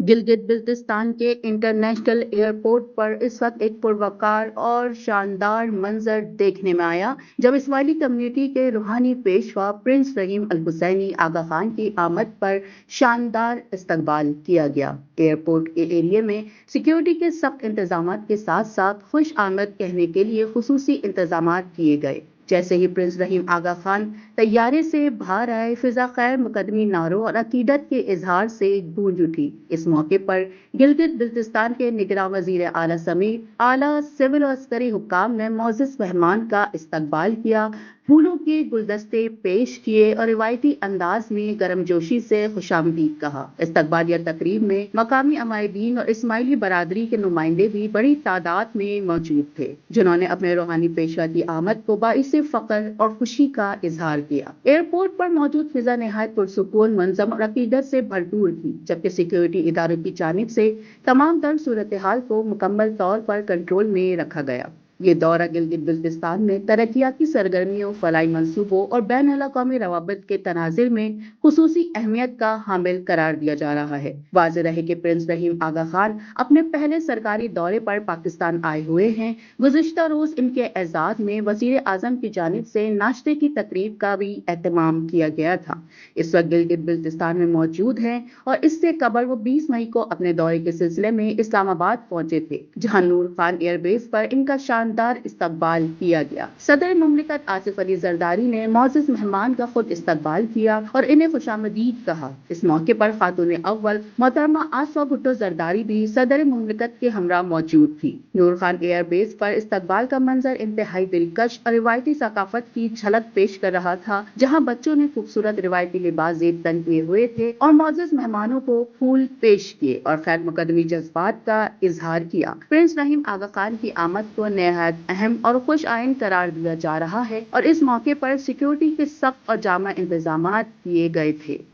गिलगित बिल्तिस्तान के international airport पर इस वक्त एक पुरवकार और शानदार मंजर देखने में आया जब इस्माइली कम्युनिटी के रूहानी पेशवा प्रिंस रहीम अल हुसैनी आगा खान की आमद पर शानदार इस्तकबाल किया गया। एयरपोर्ट के एरिया में सिक्योरिटी के सख्त इंतजाम के साथ साथ खुश आमद कहने के लिए खुसूसी इंतजाम किए गए। जैसे ही प्रिंस रहीम आगा खान तैयारे से बाहर आए, फिजा खैर मुकदमी नारों और अकीदत के इजहार से गूंज उठी। इस मौके पर गिलगित बिल्तिस्तान के निगरां वजीर आला समेत आला सिविल और अस्करी हुक्काम ने मोअज़्ज़ज़ मेहमान का इस्तकबाल किया, फूलों के गुलदस्ते पेश किए और रिवायती अंदाज में गर्मजोशी से खुशामदीद कहा। इस्तकबालिया तकरीब में मकामी अमायदीन और इस्माइली बरादरी के नुमाइंदे भी बड़ी तादाद में मौजूद थे, जिन्होंने अपने रूहानी पेशवा की आमद को बाइसे फख्र और खुशी का इजहार किया। एयरपोर्ट पर मौजूद फिजा नहायत पुरसुकून, मुंज़म और अकीदत से भरपूर थी, जबकि सिक्योरिटी इदारों की जानिब से तमाम तर सूरत हाल को मुकम्मल तौर पर कंट्रोल में रखा गया। ये दौरा गिलगित बिल्तिस्तान में तरक्याती सरगर्मियों, फलाई मंसूबों और बैन अल-अक़वामी रवाबित के तनाज़िर में खुसूसी अहमियत का हामिल करार दिया जा रहा है। वाज़ेह रहे कि प्रिंस रहीम आगा खान अपने पहले सरकारी दौरे पर पाकिस्तान आए हुए हैं। गुज़िश्ता रोज इनके एजाज़ में वज़ीर आज़म की जानिब से नाश्ते की तकरीब का भी एहतमाम किया गया था। इस वक्त गिलगित बिल्तिस्तान में मौजूद हैं और इससे कबल वो 20 मई को अपने दौरे के सिलसिले में इस्लामाबाद पहुंचे थे, जहां नूर खान एयरबेस पर इनका शानदार इस्तकबाल किया गया। सदर मुमलिकत आसिफ अली जरदारी ने मोअज़्ज़ज़ मेहमान का खुद इस्तकबाल किया और इन्हें खुशामदीद कहा। इस मौके पर खातून अव्वल मोहतरमा आसफा भुट्टो जरदारी भी सदर मुमलिकत के हमरा मौजूद थी। नूर खान एयरबेस पर इस्तकबाल का मंजर इंतहाई दिलकश और रिवायती सकाफत की झलक पेश कर रहा था, जहां बच्चों ने खूबसूरत रिवायती लिबास जेब तन किए हुए थे और मोअज़्ज़ज़ मेहमानों को फूल पेश किए और खैर मुकदमी जज्बात का इजहार किया। प्रिंस रहीम आगा खान की आमद को नहायत अहम और खुश आइन करार दिया जा रहा है और इस मौके पर सिक्योरिटी के सख्त और जामा इंतजाम किए गए थे।